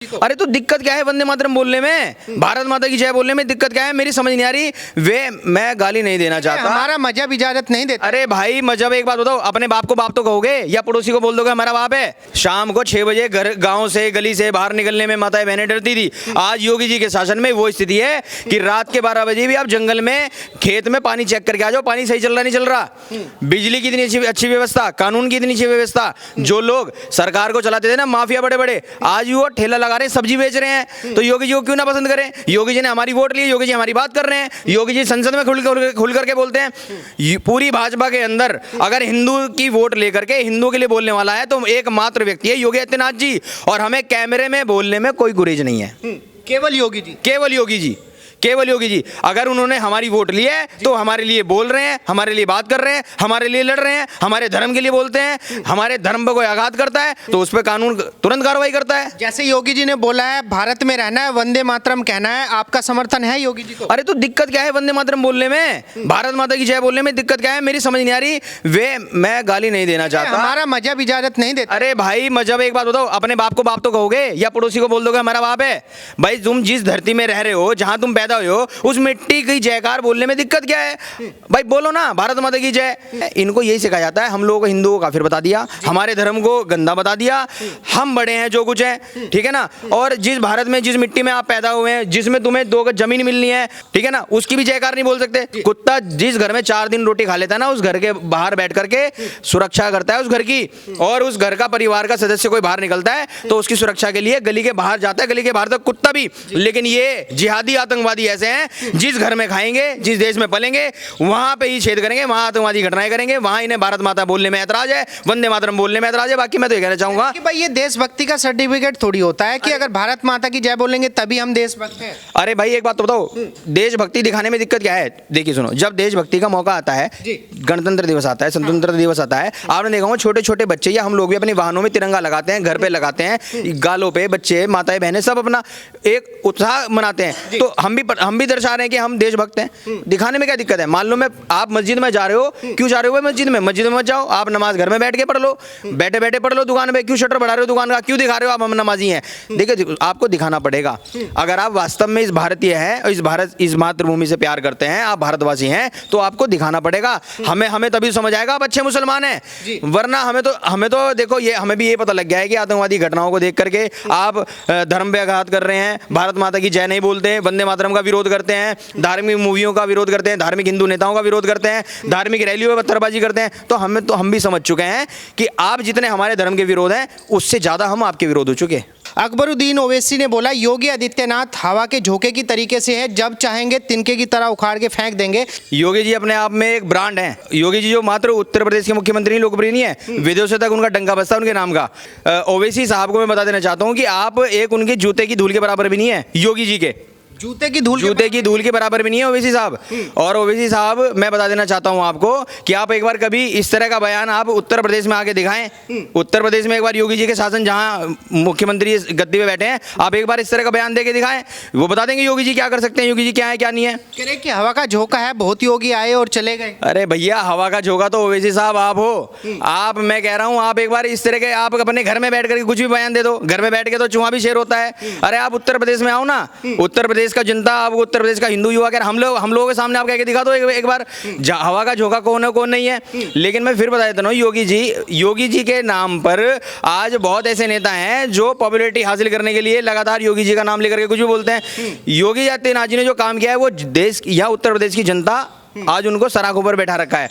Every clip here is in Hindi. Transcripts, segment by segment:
अरे तो दिक्कत क्या है वंदे मातरम बोलने में, भारत माता की जय बोलने में दिक्कत क्या है? मेरी समझ नहीं आ रही। मैं गाली नहीं देना चाहता, हमारा मजहब इजाजत नहीं देता। अरे भाई मजहब, एक बात बताओ, अपने बाप को बाप तो कहोगे या पड़ोसी को बोल दोगे हमारा बाप है? शाम को 6 बजे घर गांव से गली से बाहर निकलने में माताएं बहनें डरती थी। आज योगी जी के शासन में वो स्थिति है कि रात के 12 बजे भी आप जंगल में खेत में पानी चेक करके आ जाओ, पानी सही चल रहा नहीं चल रहा। बिजली की इतनी अच्छी व्यवस्था, कानून की इतनी अच्छी व्यवस्था। जो लोग सरकार को चलाते थे ना, माफिया बड़े बड़े, आज वो ठेला लगा रहे हैं, सब्जी बेच रहे हैं। तो योगी जी को क्यों ना पसंद करें? योगी जी ने हमारी वोट ली, योगी जी हमारी बात कर रहे हैं, योगी जी संसद में खुल करके बोलते हैं। पूरी भाजपा के अंदर अगर हिंदू की वोट लेकर के हिंदू के लिए बोलने वाला है तो एकमात्र व्यक्ति है योगी आदित्यनाथ जी, और हमें कैमरे में बोलने में कोई गुरेज नहीं है। केवल योगी जी, केवल योगी जी, केवल योगी जी। अगर उन्होंने हमारी वोट ली है तो हमारे लिए बोल रहे हैं, हमारे लिए बात कर रहे हैं, हमारे लिए लड़ रहे हैं, हमारे धर्म के लिए बोलते हैं। हमारे धर्म पर कोई आघात करता है तो उस पर कानून तुरंत कार्रवाई करता है। जैसे योगी जी ने बोला है भारत में रहना है, वंदे मातरम कहना है, आपका समर्थन है योगी जी को? अरे तो दिक्कत क्या है वंदे मातरम बोलने में, भारत माता की जय बोलने में दिक्कत क्या है? मेरी समझ नहीं आ रही। मैं गाली नहीं देना चाहता, हमारा मजहब इजाजत नहीं देता। अरे भाई मजहब, एक बात बताओ, अपने बाप को बाप तो कहोगे या पड़ोसी को बोल दोगे हमारा बाप है? भाई तुम जिस धरती में रह रहे हो, जहां तुम पैदा हुए हो, उस मिट्टी की जयकार बोलने में दिक्कत क्या है? भाई बोलो ना भारत माता की जय। इनको यही सिखाया जाता है, हम लोगों को हिंदुओं को काफिर बता दिया, हमारे धर्म को गंदा बता दिया, हम बड़े हैं जो कुछ है, ठीक है ना। और जिस भारत में, जिस मिट्टी में आप पैदा हुए हैं, जिसमें तुम्हें 2 गज जमीन मिलनी है, ठीक है ना, उसकी भी जयकार नहीं बोल सकते। कुत्ता जिस घर में 4 दिन रोटी खा लेता है ना, उस घर के बाहर बैठ करके सुरक्षा करता है उस घर की, और उस घर का परिवार का सदस्य कोई बाहर निकलता है तो उसकी सुरक्षा के लिए गली के बाहर जाता है, गली के बाहर तक कुत्ता भी। लेकिन ये जिहादी आतंकवादी ऐसे हैं, जिस घर में खाएंगे, जिस देश में पलेंगे, वहां पे ही छेद करेंगे, वहां आतंकवादी घटनाएं करेंगे, वहां इन्हें भारत माता बोलने में ऐतराज है, वंदे मातरम बोलने में ऐतराज है। बाकी मैं तो ये कहना चाहूंगा कि भाई ये देशभक्ति का सर्टिफिकेट थोड़ी होता है कि अगर भारत माता की जय बोलेंगे तभी हम देशभक्त हैं। अरे भाई एक बात तो बताओ, देशभक्ति दिखाने में दिक्कत क्या है? देखिए सुनो, जब देशभक्ति का मौका आता है, गणतंत्र दिवस आता है, स्वतंत्रता दिवस आता है, आपने देखा होगा छोटे छोटे बच्चे या हम लोग भी अपने वाहनों में तिरंगा लगाते हैं, घर पे लगाते हैं, गालों पे बच्चे, माताएं बहनें सब अपना एक उत्साह मनाते हैं। तो हम भी दर्शा रहे हैं कि हम देशभक्त हैं। दिखाने में क्या दिक्कत है? मान लो मैं, आप मस्जिद में जा रहे हो, क्यों जा रहे हो? मस्जिद में मत जाओ, आप नमाज घर में बैठ के पढ़ लो, बैठे बैठे पढ़ लो। दुकान पे क्यों शटर बढ़ा रहे हो दुकान का? क्यों दिखा रहे हो आप हम नमाजी हैं? देखिए आपको दिखाना पड़ेगा, अगर आप वास्तव में इस भारतीय हैं और इस मातृभूमि से प्यार करते हैं, आप भारतवासी हैं, तो आपको दिखाना पड़ेगा। हमें तभी समझ आएगा आप अच्छे मुसलमान हैं, वरना हमें तो देखो, ये हमें भी ये पता लग गया है कि आतंकवादी घटनाओं को देख करके आप धर्म पे आघात कर रहे हैं, भारत माता की जय नहीं बोलते, वंदे मातरम का विरोध करते हैं, धार्मिक मूवियों का विरोध करते हैं, धार्मिक हिंदू नेताओं का विरोध करते हैं, धार्मिक रैलियों में पत्थरबाजी करते हैं। तो हम भी समझ चुके हैं कि आप जितने हमारे धर्म के विरोध हैं, उससे ज्यादा हम आपके विरोध हो चुके हैं। अकबरुद्दीन ओवैसी ने बोला योगी आदित्यनाथ हवा के झोंके की तरीके से है, जब चाहेंगे तिनके की तरह उखाड़ के फेंक देंगे। योगी जी अपने आप में एक ब्रांड हैं। योगी जी जो मात्र उत्तर प्रदेश के मुख्यमंत्री नहीं, लोकप्रिय नहीं है, विदेशों तक उनका डंका बजता है उनके नाम का। ओवैसी साहब को मैं बता देना चाहता हूं कि आप एक उनके जूते की धूल के बराबर भी नहीं है। योगी जी के जूते की धूल के बराबर भी नहीं है ओवैसी साहब। और ओवैसी साहब, मैं बता देना चाहता हूं आपको कि आप एक बार कभी इस तरह का बयान आप उत्तर प्रदेश में आके दिखाएं। उत्तर प्रदेश में एक बार योगी जी के शासन, जहां मुख्यमंत्री गद्दी पे बैठे हैं, आप एक बार इस तरह का बयान देके दिखाएं, वो बता देंगे योगी जी क्या कर सकते हैं, योगी जी क्या है क्या नहीं है। कह रहे कि हवा का झोंका है, बहुत योगी आए और चले गए। अरे भैया, हवा का झोंका तो ओवैसी साहब आप हो। मैं कह रहा हूं, आप एक बार इस तरह के, आप अपने घर में बैठ करके कुछ भी बयान दे दो, घर में बैठ के तो चूहा भी शेर होता है। अरे आप उत्तर प्रदेश में आओ ना, उत्तर प्रदेश का जनता, आपको उत्तर प्रदेश का हिंदू युवा, हम लोगों के सामने आप कह के दिखा दो एक बार हवा का झोंका कौन है कौन नहीं है। लेकिन मैं फिर बता देता हूँ, योगी जी के नाम पर आज बहुत ऐसे नेता हैं जो पॉपुलैरिटी हासिल करने के लिए लगातार योगी जी का नाम लेकर के कुछ भी बोलते हैं। योगी आदित्यनाथ जी ने जो काम किया है, वो देश या उत्तर प्रदेश की जनता आज उनको सराखों पर बैठा रखा है।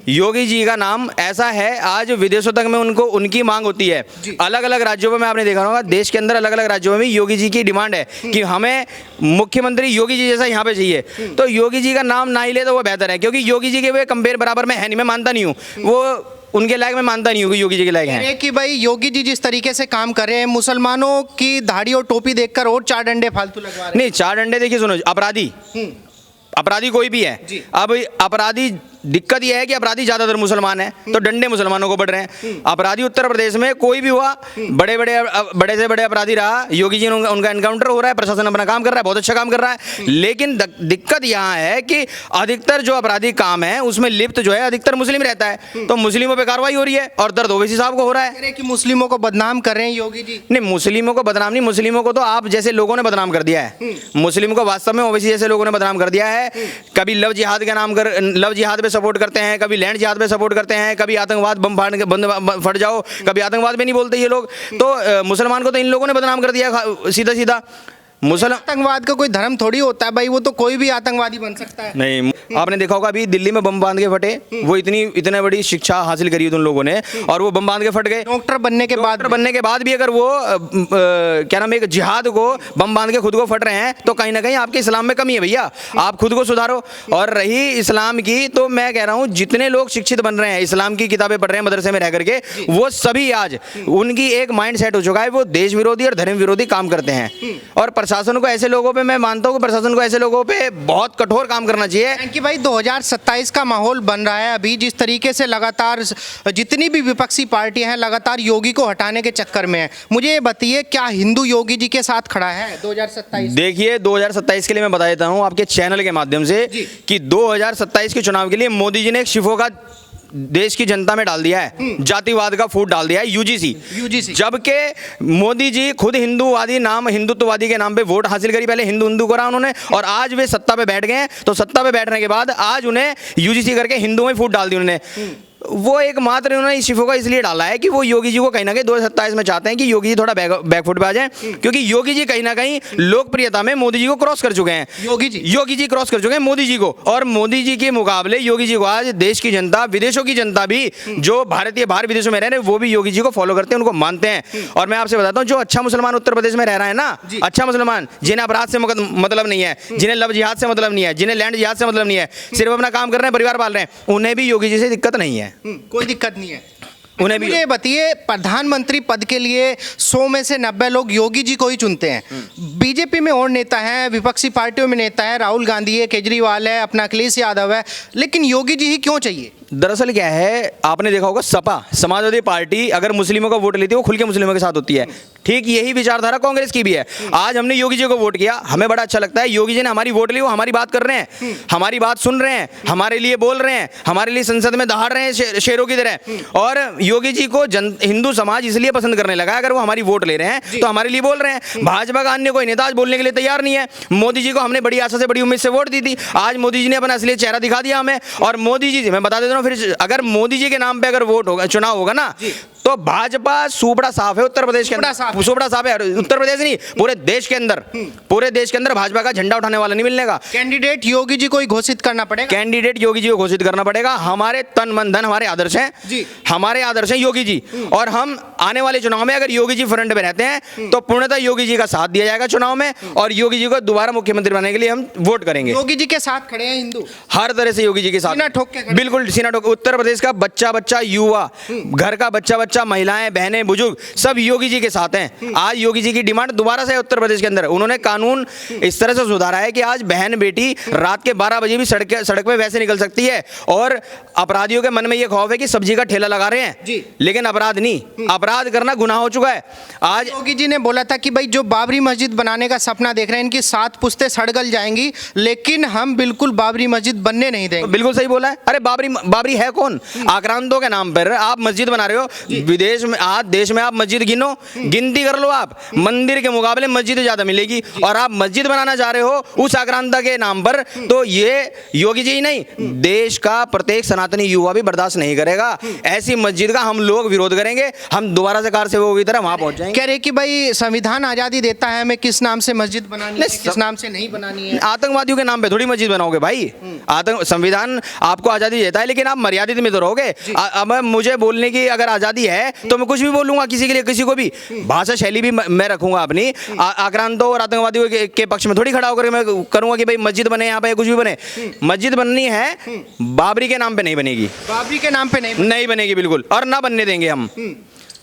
योगी जी का नाम ऐसा है, आज विदेशों तक में उनकी मांग होती है। अलग अलग राज्यों में आपने देखा होगा, देश के अंदर अलग अलग राज्यों में भी योगी जी की डिमांड है कि हमें मुख्यमंत्री योगी जी जैसा यहाँ पे चाहिए। तो योगी जी का नाम ना ही ले तो वो बेहतर है, क्योंकि योगी जी के वे कंपेयर बराबर में है नहीं, मैं मानता नहीं हूँ, वो उनके लायक मैं मानता नहीं हूँ कि योगी जी के लायक हैं। कि भाई योगी जी जिस तरीके से काम कर रहे हैं, मुसलमानों की दाढ़ी और टोपी देखकर और 4 डंडे फालतू लगवा रहे हैं। नहीं, 4 डंडे देखिए, सुनो, अपराधी कोई भी है, अब अपराधी दिक्कत यह है कि अपराधी ज्यादातर मुसलमान हैं, तो डंडे मुसलमानों को बढ़ रहे हैं। अपराधी उत्तर प्रदेश में कोई भी हुआ, बड़े से बड़े अपराधी रहा, योगी जी ने उनका एनकाउंटर हो रहा है, प्रशासन अपना काम कर रहा है, बहुत अच्छा काम कर रहा है। लेकिन दिक्कत यहाँ है कि अधिकतर जो अपराधी काम है उसमें लिप्त जो है अधिकतर मुस्लिम रहता है, तो मुस्लिमों पर कार्रवाई हो रही है और दर्द ओवैसी साहब को हो रहा है कि मुस्लिमों को बदनाम कर रहे हैं योगी जी। नहीं, मुस्लिमों को बदनाम नहीं, मुस्लिमों को तो आप जैसे लोगों ने बदनाम कर दिया है। मुस्लिम को वास्तव में ओवैसी जैसे लोगों ने बदनाम कर दिया है। कभी लव जिहाद के नाम कर लव जिहाद पे सपोर्ट करते हैं, कभी लैंड जिहाद पे सपोर्ट करते हैं, कभी आतंकवाद बम फट जाओ, कभी आतंकवाद पे नहीं बोलते ये लोग। तो मुसलमान को तो इन लोगों ने बदनाम कर दिया सीधा सीधा। आतंकवाद का कोई धर्म थोड़ी होता है भाई, वो तो कोई भी आतंकवादी बन सकता है। नहीं, आपने देखा होगा अभी दिल्ली में बम बांध के फटे, वो इतने बड़ी शिक्षा हासिल करी उन लोगों ने और वो बम बांध के फट गए। डॉक्टर बनने के बाद भी अगर वो क्या नाम है, एक जिहाद को बम बांध के खुद को फट रहे हैं, तो कहीं ना कहीं आपके इस्लाम में कमी है भैया, आप खुद को सुधारो। और रही इस्लाम की, तो मैं कह रहा हूँ जितने लोग शिक्षित बन रहे हैं, इस्लाम की किताबें पढ़ रहे हैं मदरसे में रह करके, वो सभी आज उनकी एक माइंड सेट हो चुका है, वो देश विरोधी और धर्म विरोधी काम करते हैं। और प्रशासन को ऐसे लोगों पे, मैं मानता हूं कि प्रशासन को ऐसे लोगों पे बहुत कठोर काम करना चाहिए। कि भाई 2027 का माहौल बन रहा है अभी, जिस तरीके से लगातार जितनी भी विपक्षी पार्टियां हैं लगातार योगी को हटाने के चक्कर में है, मुझे ये बताइए क्या हिंदू योगी जी के साथ खड़ा है 2027? देखिए 2027 के लिए मैं बता देता हूं आपके चैनल के माध्यम से कि 2027 के चुनाव के लिए मोदी जी ने एक शिफो का देश की जनता में डाल दिया है, जातिवाद का फूट डाल दिया है, यूजीसी। जबकि मोदी जी खुद हिंदुत्ववादी के नाम पे वोट हासिल करी, पहले हिंदू करा उन्होंने, और आज वे सत्ता पे बैठ गए हैं। तो सत्ता पे बैठने के बाद आज उन्हें यूजीसी करके हिंदुओं में फूट डाल दी उन्होंने। वो एकमात्र उन्होंने इस शिफो का इसलिए डाला है कि वो योगी जी को कहीं ना कहीं 2027 में चाहते हैं कि योगी जी थोड़ा बैकफुट पे आ जाए, क्योंकि योगी जी कहीं ना कहीं लोकप्रियता में मोदी जी को क्रॉस कर चुके हैं। योगी जी क्रॉस कर चुके हैं मोदी जी को, और मोदी जी के मुकाबले योगी जी को आज देश की जनता, विदेशों की जनता भी, जो भारतीय बाहर विदेशों में रह रहे हैं, वो भी योगी जी को फॉलो करते हैं, उनको मानते हैं। और मैं आपसे बताता हूँ, जो अच्छा मुसलमान उत्तर प्रदेश में रह रहा है ना, अच्छा मुसलमान, जिन्हें अपराध से मतलब नहीं है, जिन्हें लव जिहाद से मतलब नहीं है, जिन्हें लैंड जिहाद से मतलब नहीं है, सिर्फ अपना काम कर रहे हैं, परिवार पाल रहे हैं, उन्हें भी योगी जी से दिक्कत नहीं है, कोई दिक्कत नहीं है उन्हें भी। मुझे बताइए, प्रधानमंत्री पद के लिए 100 में से 90 लोग योगी जी को ही चुनते हैं। बीजेपी में और नेता हैं, विपक्षी पार्टियों में नेता है, राहुल गांधी है, केजरीवाल है, अपना अखिलेश यादव है, लेकिन योगी जी ही क्यों चाहिए? दरअसल क्या है, आपने देखा होगा सपा समाजवादी पार्टी अगर मुस्लिमों का वोट लेती है, वो खुल के मुस्लिमों के साथ होती है। ठीक यही विचारधारा कांग्रेस की भी है। आज हमने योगी जी को वोट किया, हमें बड़ा अच्छा लगता है, योगी जी ने हमारी वोट ली, वो हमारी बात कर रहे हैं, हमारी बात सुन रहे हैं, हमारे लिए बोल रहे हैं, हमारे लिए संसद में दहाड़ रहे हैं शेरों की तरह। और योगी जी को हिंदू समाज इसलिए पसंद करने लगा, अगर वो हमारी वोट ले रहे हैं तो हमारे लिए बोल रहे हैं। भाजपा का अन्य कोई नेता आज बोलने के लिए तैयार नहीं है। मोदी जी को हमने बड़ी आशा से, बड़ी उम्मीद से वोट दी थी, आज मोदी जी ने अपना असली चेहरा दिखा दिया हमें। और मोदी जी, मैं बता देता हूँ फिर, अगर मोदी जी के नाम पे अगर वोट होगा, चुनाव होगा ना, तो भाजपा सुपड़ा साफ है उत्तर प्रदेश के अंदर, सुपड़ा साफ है उत्तर प्रदेश नहीं, पूरे देश के अंदर भाजपा का झंडा उठाने वाला नहीं मिलने का। कैंडिडेट योगी जी को ही घोषित करना पड़ेगा, कैंडिडेट योगी जी को घोषित करना पड़ेगा। हमारे तन मन धन हमारे आदर्श हैं जी, हमारे आदर्श हैं योगी जी। और हम आने वाले चुनाव में अगर योगी जी फ्रंट पे रहते हैं तो पूर्णतः योगी जी का साथ दिया जाएगा चुनाव में, और योगी जी को दोबारा मुख्यमंत्री बनाने के लिए हम वोट करेंगे। योगी जी के साथ खड़े हैं हिंदू, हर तरह से योगी जी के साथ, सीना ठोक के, बिल्कुल सीना ठोक। उत्तर प्रदेश का बच्चा युवा, घर का बच्चा, महिलाएं, बहनें, बुजुर्ग, सब योगी जी के साथ हैं। आज योगी जी की डिमांड दोबारा से उत्तर प्रदेश के अंदर, उन्होंने कानून इस तरह से सुधारा है कि आज बहन बेटी रात के 12 बजे भी सड़क पे वैसे निकल सकती है। और अपराधियों के मन में यह खौफ है कि सब्जी का ठेला लगा रहे हैं, लेकिन अपराध नहीं, अपराध करना गुनाह हो चुका है। आज योगी जी ने बोला था कि भाई जो बाबरी मस्जिद बनाने का सपना देख रहे हैं, इनकी 7 पुश्तें सड़गल जाएंगी, लेकिन हम बिल्कुल बाबरी मस्जिद बनने नहीं देंगे। बिल्कुल सही बोला है। अरे बाबरी है कौन? आक्रांतों के नाम पर आप मस्जिद बना रहे हो। विदेश में, आज देश में आप मस्जिद गिनती कर लो, आप मंदिर के मुकाबले मस्जिद ज्यादा मिलेगी, और आप मस्जिद बनाना चाह रहे हो उस आक्रांता के नाम पर। तो ये योगी जी ही नहीं, देश का प्रत्येक सनातनी युवा भी बर्दाश्त नहीं करेगा। ऐसी मस्जिद का हम लोग विरोध करेंगे, हम दोबारा से कार सेवकों की तरह वहां पहुंच जाएंगे। कह रहे कि भाई संविधान आजादी देता है हमें किस नाम से मस्जिद बनानी है, किस नाम से नहीं बनानी है। आतंकवादियों के नाम पे थोड़ी मस्जिद बनाओगे भाई। संविधान आपको आजादी देता है, लेकिन आप मर्यादित में तो रहोगे। अब मुझे बोलने की अगर आजादी है तो मैं कुछ भी बोलूंगा, किसी के लिए, किसी को भी। भाषा शैली भी मैं रखूंगा अपनी। आक्रांतों और आतंकवादियों के पक्ष में थोड़ी खड़ा होकर मैं करूंगा कि भाई मस्जिद बने यहाँ पे, कुछ भी बने। मस्जिद बननी है, बाबरी के नाम पे नहीं बनेगी, बाबरी के नाम पे नहीं बनेगी बिल्कुल, और ना बनने देंगे हम।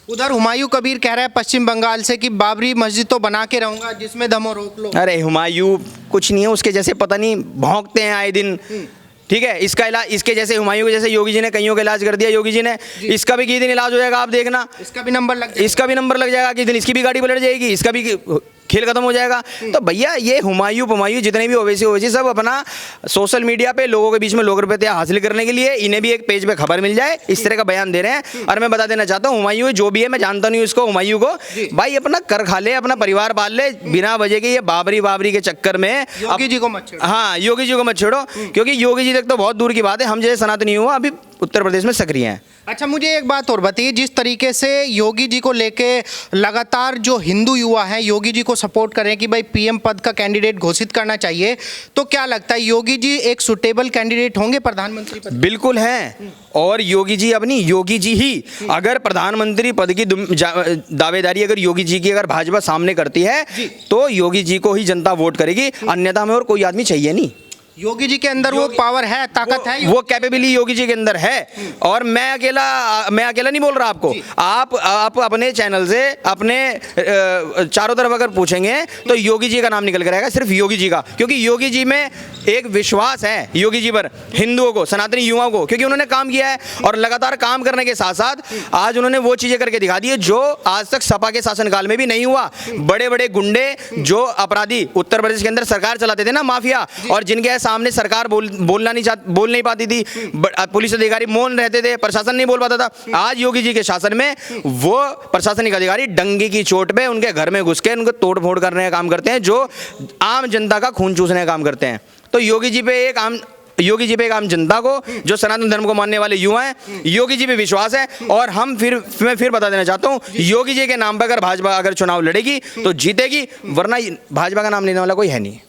उधर हुमायूं कबीर कह रहा है पश्चिम बंगाल से कि बाबरी मस्जिद तो बना के रहूंगा, जिसमें दमो रोक लो। अरे हुमायूं कुछ नहीं है उसके जैसे, पता नहीं भौंकते हैं आए दिन। ठीक है, इसका इलाज, इसके जैसे हुमायूं के जैसे योगी जी ने कईयों का इलाज कर दिया योगी जी ने, इसका भी किसी दिन इलाज हो जाएगा, आप देखना। इसका भी नंबर लग जाएगा। इसका भी नंबर लग जाएगा, किसी दिन इसकी भी गाड़ी पलट जाएगी, इसका भी खेल खत्म हो जाएगा। तो भैया ये हुमायूं जितने भी ओवैसी सब अपना सोशल मीडिया पे लोगों के बीच में लोकप्रियता हासिल करने के लिए इन्हें भी एक पेज पे खबर मिल जाए, इस तरह का बयान दे रहे हैं। और मैं बता देना चाहता हूँ, हुमायूं जो भी है, मैं जानता नहीं उसको, हुमायूं को, भाई अपना कर खा ले, अपना परिवार पाल ले, बिना वजह के ये बाबरी के चक्कर में योगी जी को मत छेड़ो। हाँ, योगी जी को मत छेड़ो, क्योंकि योगी जी तक तो बहुत दूर की बात है, हम जैसे सनातनी हुआ अभी उत्तर प्रदेश में सक्रिय हैं। अच्छा, मुझे एक बात और बताइए, जिस तरीके से योगी जी को लेके लगातार जो हिंदू युवा हैं योगी जी को सपोर्ट कर रहे हैं कि भाई पीएम पद का कैंडिडेट घोषित करना चाहिए, तो क्या लगता है योगी जी एक सुटेबल कैंडिडेट होंगे प्रधानमंत्री पद? बिल्कुल हैं, और योगी जी अपनी योगी जी ही अगर प्रधानमंत्री पद की दावेदारी अगर योगी जी की अगर भाजपा सामने करती है तो योगी जी को ही जनता वोट करेगी, अन्यथा हमें और कोई आदमी चाहिए नहीं। योगी जी के अंदर वो पावर है, ताकत है, वो कैपेबिलिटी योगी जी के अंदर है। और मैं अकेला नहीं बोल रहा आपको, आप अपने चैनल से अपने चारों तरफ अगर पूछेंगे तो योगी जी का नाम निकल कर आएगा, सिर्फ योगी जी का, क्योंकि योगी जी में एक विश्वास है योगी जी पर, हिंदुओं को, सनातनी युवाओं को, क्योंकि उन्होंने काम किया है और लगातार काम करने के साथ साथ आज उन्होंने वो चीजें करके दिखा दी है जो आज तक सपा के शासनकाल में भी नहीं हुआ। बड़े बड़े गुंडे जो अपराधी उत्तर प्रदेश के अंदर सरकार चलाते थे ना, माफिया, और जिनके सामने सरकार बोल नहीं पाती थी, पुलिस अधिकारी मौन रहते थे, प्रशासन नहीं बोल पाता था, आज योगी जी के शासन में वो प्रशासनिक अधिकारी डंगी की चोट पे उनके घर में घुस के उनको तोड़ फोड़ करने का काम करते हैं, जो आम जनता का खून चूसने का काम करते हैं। तो योगी जी पे एक आम जनता को, जो सनातन धर्म को मानने वाले युवा हैं, योगी जी पे विश्वास है। और मैं फिर बता देना चाहता हूँ, योगी जी के नाम पर अगर भाजपा अगर चुनाव लड़ेगी तो जीतेगी, वरना भाजपा का नाम लेने वाला कोई है नहीं।